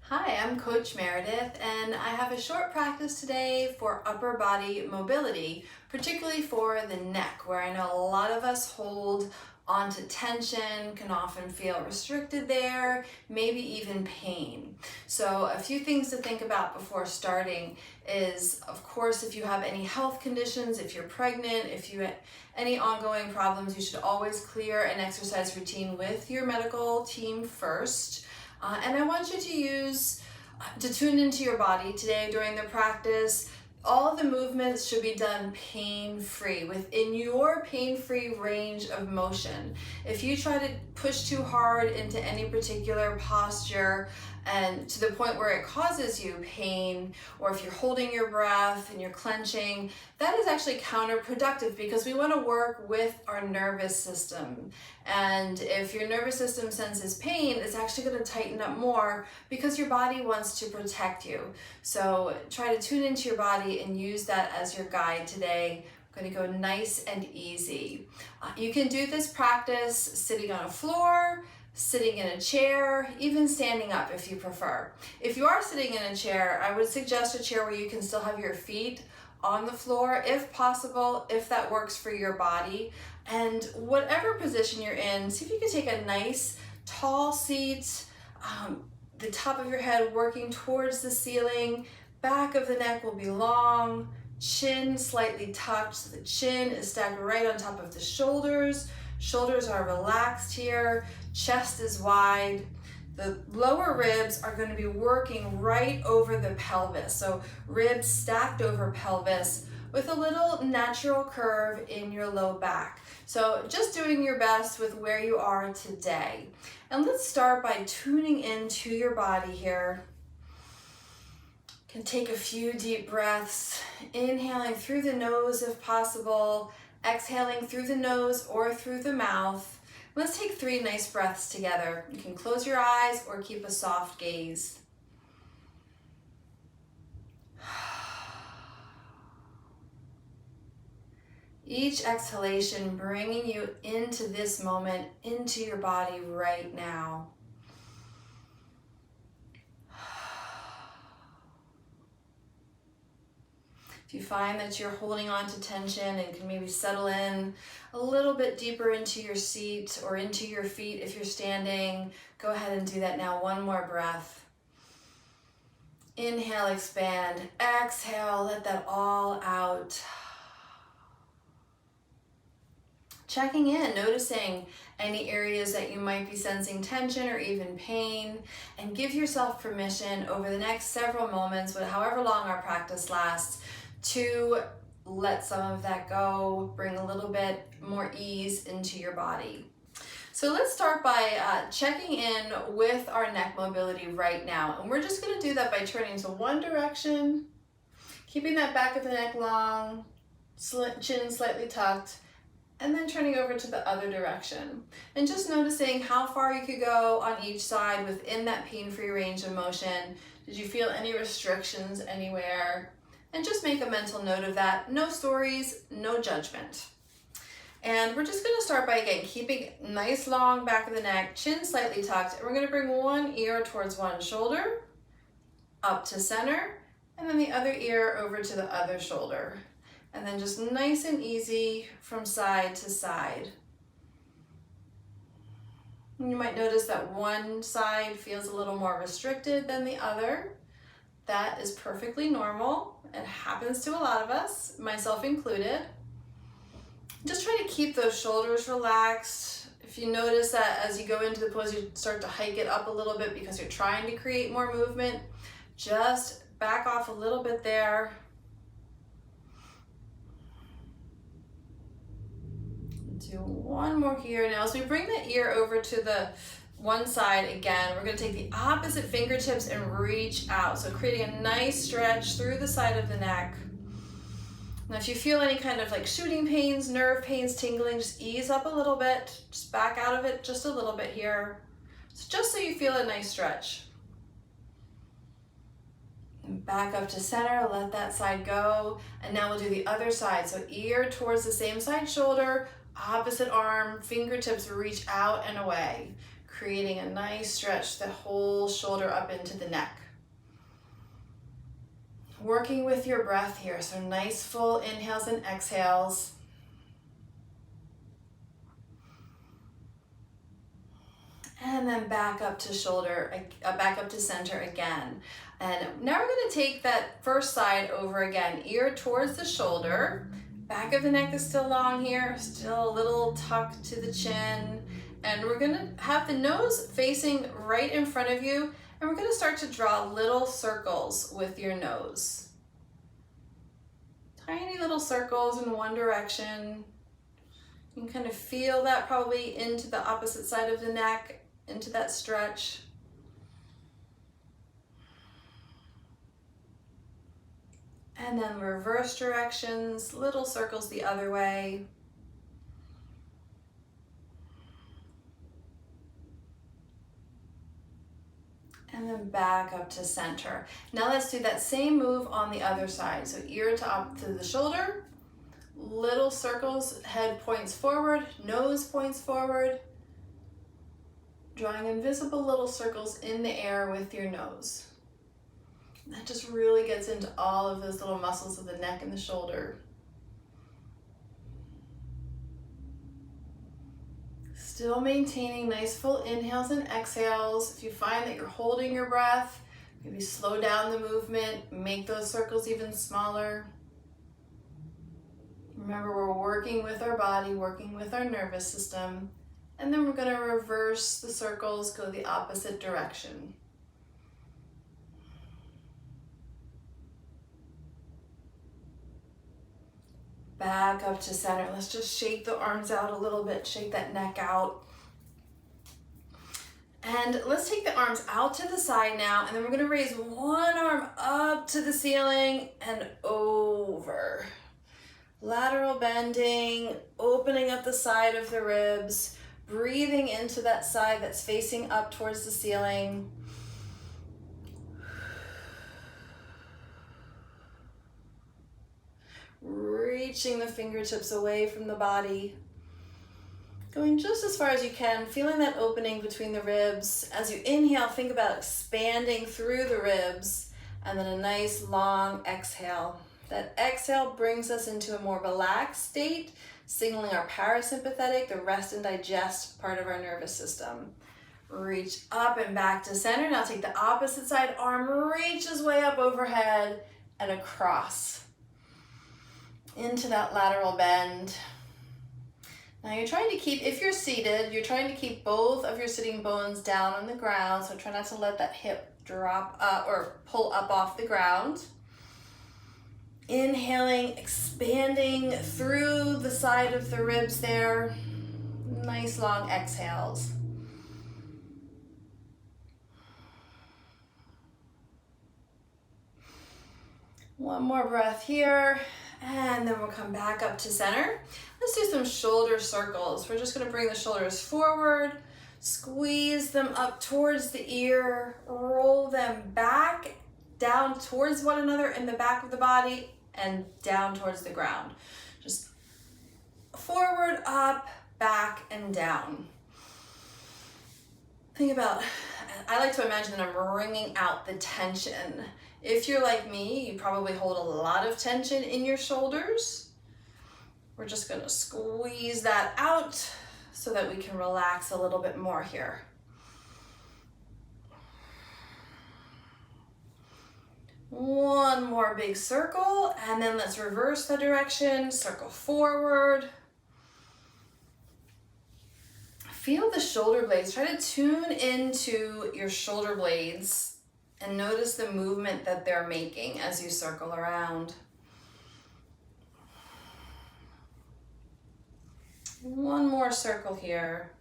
Hi, I'm Coach Meredith, and I have a short practice today for upper body mobility, particularly for the neck, where I know a lot of us hold onto tension, can often feel restricted there, maybe even pain. So a few things to think about before starting is, of course, if you have any health conditions, if you're pregnant, if you have any ongoing problems, you should always clear an exercise routine with your medical team first. And I want you to tune into your body today during the practice. All the movements should be done pain-free, within your pain-free range of motion. If you try to push too hard into any particular posture and to the point where it causes you pain, or if you're holding your breath and you're clenching, that is actually counterproductive because we want to work with our nervous system. And if your nervous system senses pain, it's actually going to tighten up more because your body wants to protect you. So try to tune into your body and use that as your guide today. I'm going to go nice and easy. You can do this practice sitting on a floor, sitting in a chair, even standing up if you prefer. If you are sitting in a chair, I would suggest a chair where you can still have your feet on the floor, if possible, if that works for your body. And whatever position you're in, see if you can take a nice tall seat, the top of your head working towards the ceiling, back of the neck will be long, chin slightly tucked, so the chin is stacked right on top of the shoulders. Shoulders are relaxed here, chest is wide. The lower ribs are going to be working right over the pelvis. So ribs stacked over pelvis with a little natural curve in your low back. So just doing your best with where you are today. And let's start by tuning into your body here. You can take a few deep breaths, inhaling through the nose if possible, exhaling through the nose or through the mouth. Let's take 3 nice breaths together. You can close your eyes or keep a soft gaze. Each exhalation bringing you into this moment, into your body right now. If you find that you're holding on to tension and can maybe settle in a little bit deeper into your seat or into your feet if you're standing, go ahead and do that now. One more breath. Inhale, expand. Exhale, let that all out. Checking in, noticing any areas that you might be sensing tension or even pain, and give yourself permission over the next several moments, however long our practice lasts, to let some of that go, bring a little bit more ease into your body. So let's start by checking in with our neck mobility right now. And we're just going to do that by turning to one direction, keeping that back of the neck long, chin slightly tucked, and then turning over to the other direction. And just noticing how far you could go on each side within that pain-free range of motion. Did you feel any restrictions anywhere? And just make a mental note of that. No stories, no judgment. And we're just gonna start by, again, keeping nice long back of the neck, chin slightly tucked, and we're gonna bring one ear towards one shoulder, up to center, and then the other ear over to the other shoulder. And then just nice and easy from side to side. And you might notice that one side feels a little more restricted than the other. That is perfectly normal. It happens to a lot of us, myself included. Just try to keep those shoulders relaxed. If you notice that as you go into the pose, you start to hike it up a little bit because you're trying to create more movement, just back off a little bit there. Do one more here now. So we bring the ear over to the one side again. We're going to take the opposite fingertips and reach out. So creating a nice stretch through the side of the neck. Now if you feel any kind of like shooting pains, nerve pains, tingling, just ease up a little bit. Just back out of it just a little bit here. So just so you feel a nice stretch. And back up to center, let that side go. And now we'll do the other side. So ear towards the same side shoulder, opposite arm, fingertips reach out and away. creating a nice stretch the whole shoulder up into the neck. Working with your breath here, so nice full inhales and exhales. And then back up to shoulder, back up to center again. And now we're going to take that first side over again, ear towards the shoulder. Back of the neck is still long here, still a little tuck to the chin. And we're going to have the nose facing right in front of you. And we're going to start to draw little circles with your nose. Tiny little circles in one direction. You can kind of feel that probably into the opposite side of the neck, into that stretch. And then reverse directions, little circles the other way. And then back up to center. Now let's do that same move on the other side. So ear to up to the shoulder, little circles, head points forward, nose points forward, drawing invisible little circles in the air with your nose. That just really gets into all of those little muscles of the neck and the shoulder. Still maintaining nice full inhales and exhales. If you find that you're holding your breath, maybe slow down the movement, make those circles even smaller. Remember, we're working with our body, working with our nervous system, and then we're going to reverse the circles, go the opposite direction. Back up to center. Let's just shake the arms out a little bit, shake that neck out. And let's take the arms out to the side now, and then we're going to raise one arm up to the ceiling and over. Lateral bending, opening up the side of the ribs, breathing into that side that's facing up towards the ceiling. Reaching the fingertips away from the body. Going just as far as you can, feeling that opening between the ribs. As you inhale, think about expanding through the ribs, and then a nice long exhale. That exhale brings us into a more relaxed state, signaling our parasympathetic, the rest and digest part of our nervous system. Reach up and back to center. Now take the opposite side, arm reaches way up overhead and across into that lateral bend. Now you're trying to keep, if you're seated, you're trying to keep both of your sitting bones down on the ground, so try not to let that hip drop up or pull up off the ground. Inhaling, expanding through the side of the ribs there. Nice long exhales. One more breath here, and then we'll come back up to center. Let's do some shoulder circles. We're just going to bring the shoulders forward, squeeze them up towards the ear, roll them back, down towards one another in the back of the body, and down towards the ground. Just forward, up, back, and down. Think about, I like to imagine that I'm wringing out the tension. If you're like me, you probably hold a lot of tension in your shoulders. We're just going to squeeze that out so that we can relax a little bit more here. One more big circle, and then let's reverse the direction, circle forward. Feel the shoulder blades. Try to tune into your shoulder blades and notice the movement that they're making as you circle around. One more circle here,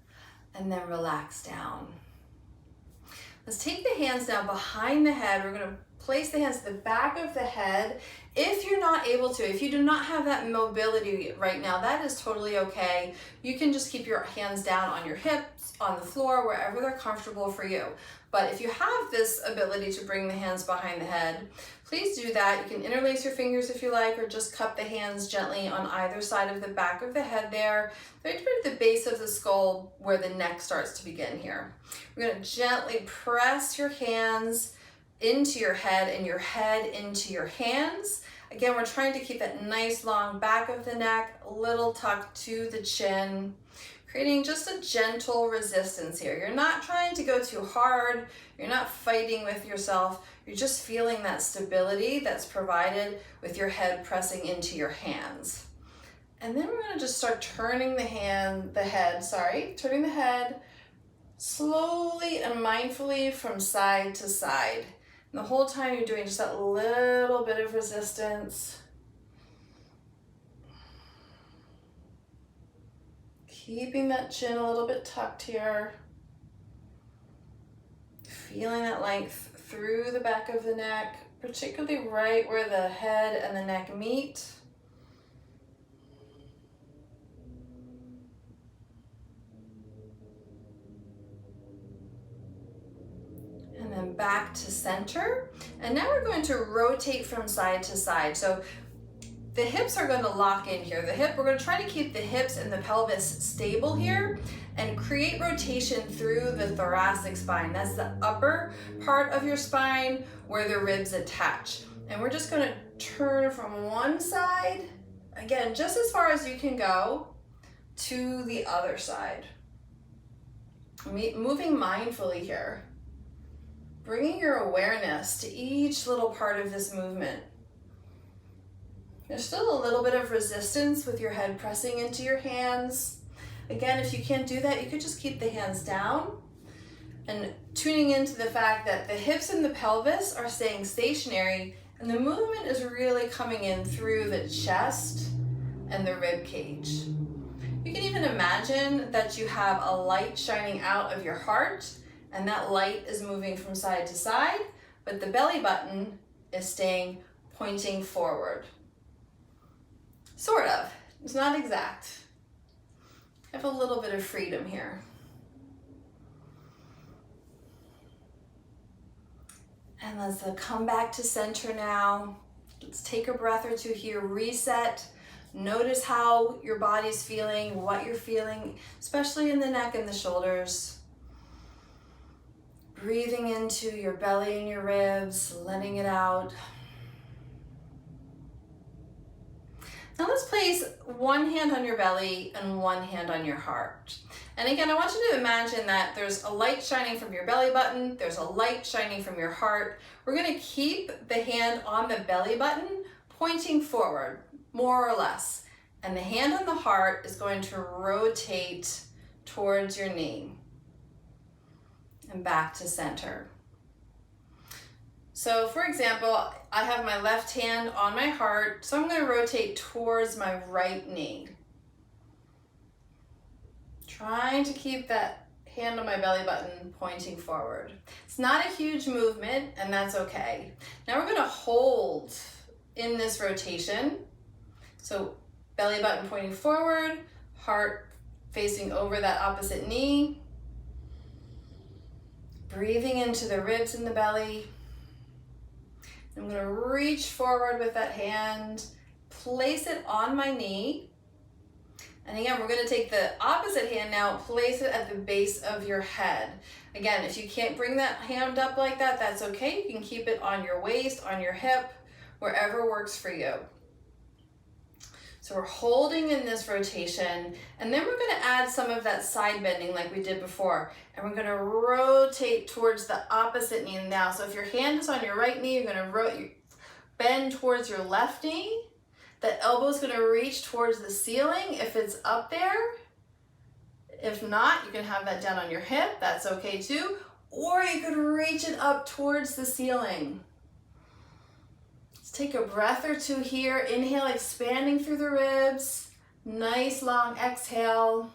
and then relax down. Let's take the hands now behind the head. We're going to place the hands at the back of the head. If you're not able to, if you do not have that mobility right now, that is totally okay. You can just keep your hands down on your hips, on the floor, wherever they're comfortable for you. But if you have this ability to bring the hands behind the head, please do that. You can interlace your fingers if you like, or just cup the hands gently on either side of the back of the head there. Right at the base of the skull where the neck starts to begin here. We're going to gently press your hands into your head and your head into your hands. Again, we're trying to keep that nice long back of the neck, a little tuck to the chin, creating just a gentle resistance here. You're not trying to go too hard. You're not fighting with yourself. You're just feeling that stability that's provided with your head pressing into your hands. And then we're going to just start turning turning the head slowly and mindfully from side to side. And the whole time you're doing just that little bit of resistance. Keeping that chin a little bit tucked here. Feeling that length through the back of the neck, particularly right where the head and the neck meet. And then back to center. And now we're going to rotate from side to side. So the hips are going to lock in here. We're going to try to keep the hips and the pelvis stable here and create rotation through the thoracic spine. That's the upper part of your spine where the ribs attach. And we're just going to turn from one side, again, just as far as you can go, to the other side. Moving mindfully here. Bringing your awareness to each little part of this movement. There's still a little bit of resistance with your head pressing into your hands. Again, if you can't do that, you could just keep the hands down and tuning into the fact that the hips and the pelvis are staying stationary and the movement is really coming in through the chest and the rib cage. You can even imagine that you have a light shining out of your heart and that light is moving from side to side, but the belly button is staying pointing forward. Sort of. It's not exact. I have a little bit of freedom here. And let's come back to center now. Let's take a breath or two here, reset. Notice how your body's feeling, what you're feeling, especially in the neck and the shoulders. Breathing into your belly and your ribs, letting it out. Now let's place one hand on your belly and one hand on your heart. And again, I want you to imagine that there's a light shining from your belly button, there's a light shining from your heart. We're going to keep the hand on the belly button pointing forward, more or less. And the hand on the heart is going to rotate towards your knee and back to center. So for example, I have my left hand on my heart, so I'm going to rotate towards my right knee. Trying to keep that hand on my belly button pointing forward. It's not a huge movement, and that's okay. Now we're going to hold in this rotation. So belly button pointing forward, heart facing over that opposite knee. Breathing into the ribs in the belly. I'm going to reach forward with that hand, place it on my knee. And again, we're going to take the opposite hand now, place it at the base of your head. Again, if you can't bring that hand up like that, that's okay. You can keep it on your waist, on your hip, wherever works for you. So we're holding in this rotation, and then we're going to add some of that side bending like we did before. And we're going to rotate towards the opposite knee now. So if your hand is on your right knee, you're going to bend towards your left knee. The elbow is going to reach towards the ceiling if it's up there. If not, you can have that down on your hip. That's okay too. Or you could reach it up towards the ceiling. Let's take a breath or two here. Inhale, expanding through the ribs. Nice long exhale.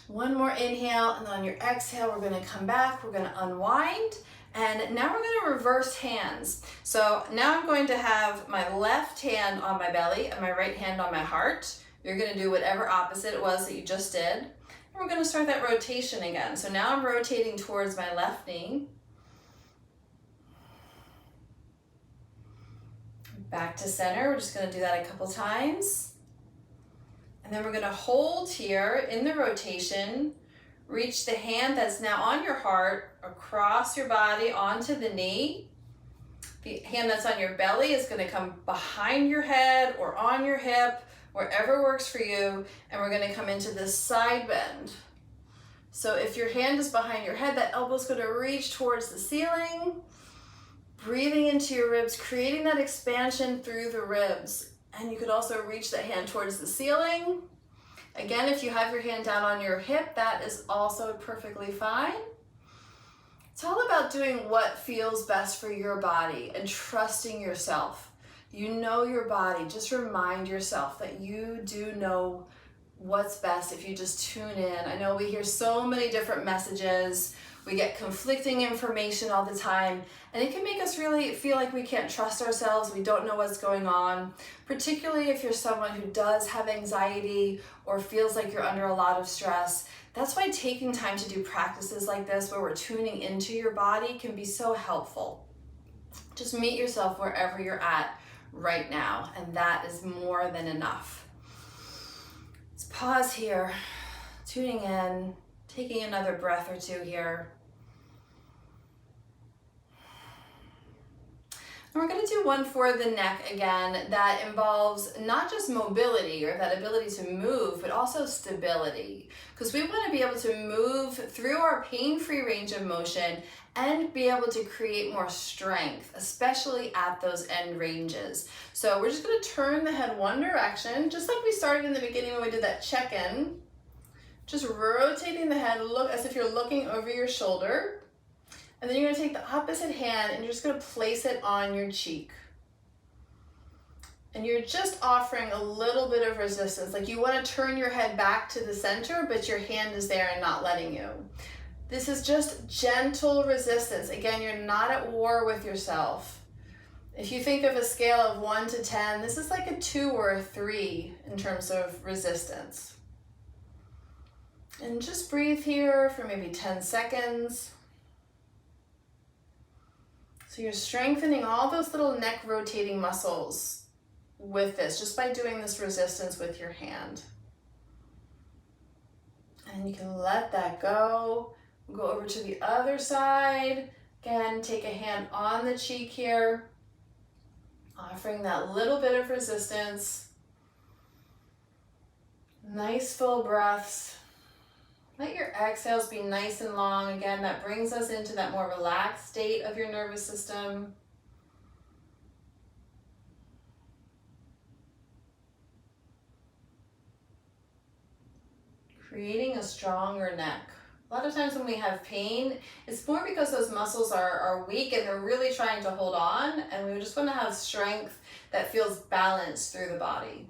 One more inhale, and then on your exhale, we're going to come back. We're going to unwind, And now we're going to reverse hands. So now I'm going to have my left hand on my belly and my right hand on my heart. You're going to do whatever opposite it was that you just did. And we're going to start that rotation again. So now I'm rotating towards my left knee. Back to center. We're just going to do that a couple times. And then we're going to hold here in the rotation. Reach the hand that's now on your heart across your body onto the knee. The hand that's on your belly is going to come behind your head or on your hip, wherever works for you. And we're going to come into this side bend. So if your hand is behind your head, that elbow is going to reach towards the ceiling. Breathing into your ribs, creating that expansion through the ribs. And you could also reach that hand towards the ceiling. Again, if you have your hand down on your hip, that is also perfectly fine. It's all about doing what feels best for your body and trusting yourself. You know your body. Just remind yourself that you do know what's best if you just tune in. I know we hear so many different messages. We get conflicting information all the time, and it can make us really feel like we can't trust ourselves. We don't know what's going on, particularly if you're someone who does have anxiety or feels like you're under a lot of stress. That's why taking time to do practices like this, where we're tuning into your body, can be so helpful. Just meet yourself wherever you're at right now, and that is more than enough. Let's pause here, tuning in, taking another breath or two here. And we're going to do one for the neck again that involves not just mobility or that ability to move, but also stability. Because we want to be able to move through our pain-free range of motion and be able to create more strength, especially at those end ranges. So we're just going to turn the head one direction, just like we started in the beginning when we did that check-in. Just rotating the head, look as if you're looking over your shoulder. And then you're going to take the opposite hand and you're just going to place it on your cheek. And you're just offering a little bit of resistance. Like you want to turn your head back to the center, but your hand is there and not letting you. This is just gentle resistance. Again, you're not at war with yourself. If you think of a scale of 1 to 10, this is like a 2 or a 3 in terms of resistance. And just breathe here for maybe 10 seconds. So you're strengthening all those little neck rotating muscles with this, just by doing this resistance with your hand. And you can let that go. We'll go over to the other side. Again, take a hand on the cheek here, offering that little bit of resistance. Nice full breaths. Let your exhales be nice and long. Again, that brings us into that more relaxed state of your nervous system. Creating a stronger neck. A lot of times when we have pain, it's more because those muscles are weak and they're really trying to hold on, and we just want to have strength that feels balanced through the body.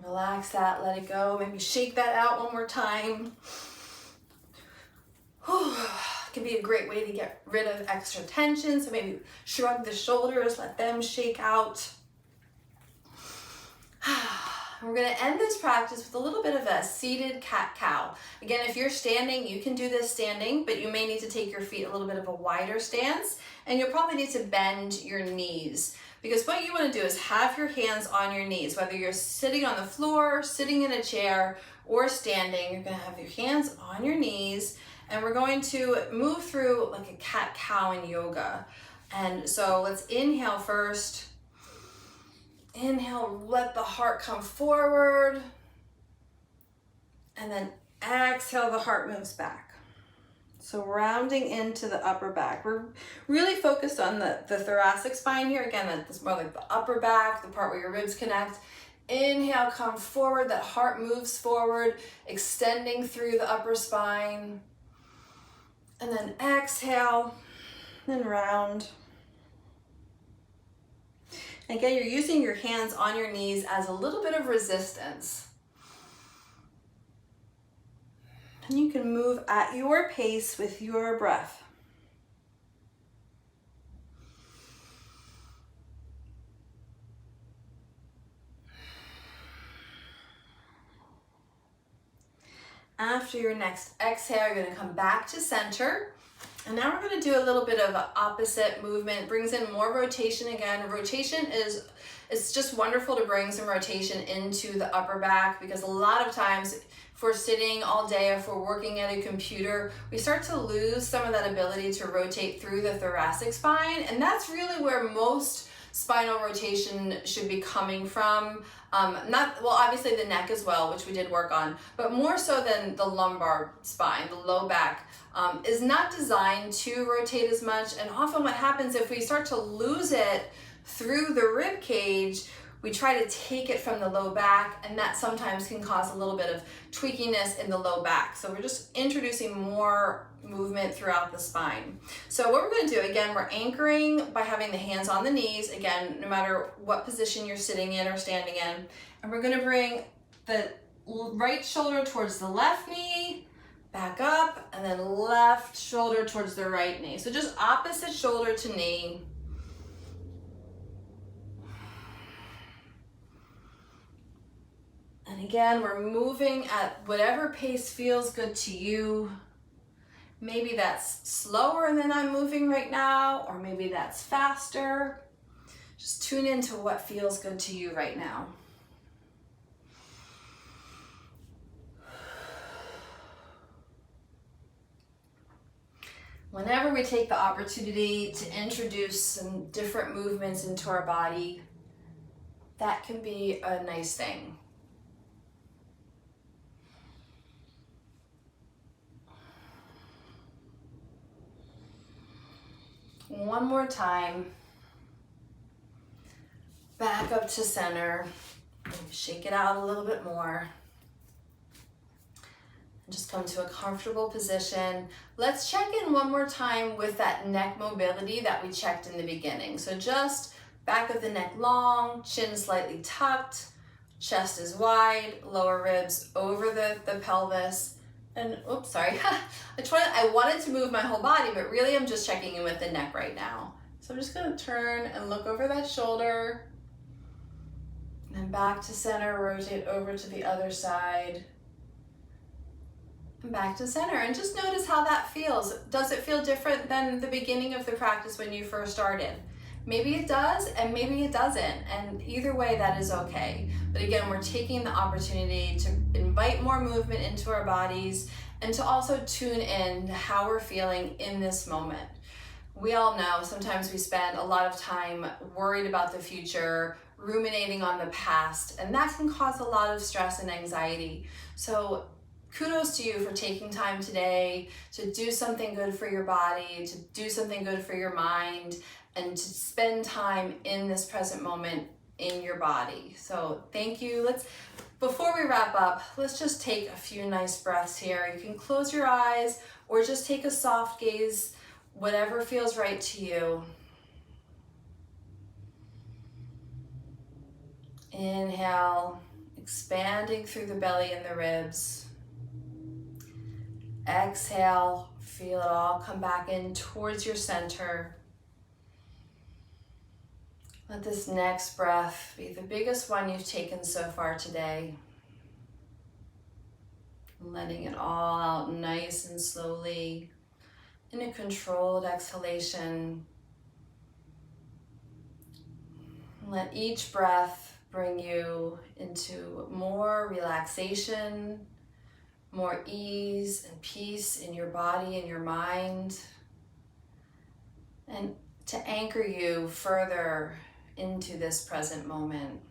Relax that, let it go. Maybe shake that out one more time. It can be a great way to get rid of extra tension. So maybe shrug the shoulders, let them shake out. We're going to end this practice with a little bit of a seated cat-cow. Again, if you're standing, you can do this standing, but you may need to take your feet a little bit of a wider stance, and you'll probably need to bend your knees. Because what you want to do is have your hands on your knees, whether you're sitting on the floor, sitting in a chair, or standing. You're going to have your hands on your knees, and we're going to move through like a cat-cow in yoga. And so let's inhale first. Inhale, let the heart come forward. And then exhale, the heart moves back. So rounding into the upper back. We're really focused on the thoracic spine here. Again, that's more like the upper back, the part where your ribs connect. Inhale, come forward. That heart moves forward, extending through the upper spine. And then exhale, then round. Again, you're using your hands on your knees as a little bit of resistance. And you can move at your pace with your breath. After your next exhale, you're going to come back to center. And now we're going to do a little bit of opposite movement. Brings in more rotation again. Rotation it's just wonderful to bring some rotation into the upper back, because a lot of times if we're sitting all day, if we're working at a computer, we start to lose some of that ability to rotate through the thoracic spine. And that's really where most spinal rotation should be coming from. Obviously the neck as well, which we did work on, but more so than the lumbar spine, the low back, is not designed to rotate as much. And often what happens if we start to lose it through the rib cage, we try to take it from the low back, and that sometimes can cause a little bit of tweakiness in the low back. So we're just introducing more movement throughout the spine. So what we're going to do, again, we're anchoring by having the hands on the knees, again, no matter what position you're sitting in or standing in. And we're going to bring the right shoulder towards the left knee, back up, and then left shoulder towards the right knee. So just opposite shoulder to knee. And again, we're moving at whatever pace feels good to you. Maybe that's slower than I'm moving right now, or maybe that's faster. Just tune into what feels good to you right now. Whenever we take the opportunity to introduce some different movements into our body, that can be a nice thing. One more time. Back up to center. Shake it out a little bit more. And just come to a comfortable position. Let's check in one more time with that neck mobility that we checked in the beginning. So just back of the neck long, chin slightly tucked, chest is wide, lower ribs over the pelvis. And oops, sorry. I wanted to move my whole body, but really I'm just checking in with the neck right now. So I'm just gonna turn and look over that shoulder. And then back to center, rotate over to the other side. And back to center, and just notice how that feels. Does it feel different than the beginning of the practice when you first started? Maybe it does, and maybe it doesn't. And either way, that is okay. But again, we're taking the opportunity to invite more movement into our bodies and to also tune in to how we're feeling in this moment. We all know sometimes we spend a lot of time worried about the future, ruminating on the past, and that can cause a lot of stress and anxiety. So kudos to you for taking time today to do something good for your body, to do something good for your mind, and to spend time in this present moment in your body. So thank you. Before we wrap up, let's just take a few nice breaths here. You can close your eyes or just take a soft gaze, whatever feels right to you. Inhale, expanding through the belly and the ribs. Exhale, feel it all come back in towards your center. Let this next breath be the biggest one you've taken so far today. Letting it all out nice and slowly in a controlled exhalation. Let each breath bring you into more relaxation, more ease and peace in your body and your mind, and to anchor you further into this present moment.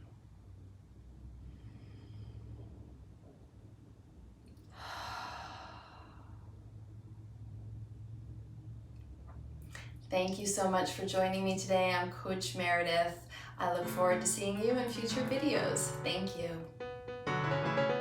Thank you so much for joining me today. I'm Coach Meredith. I look forward to seeing you in future videos. Thank you.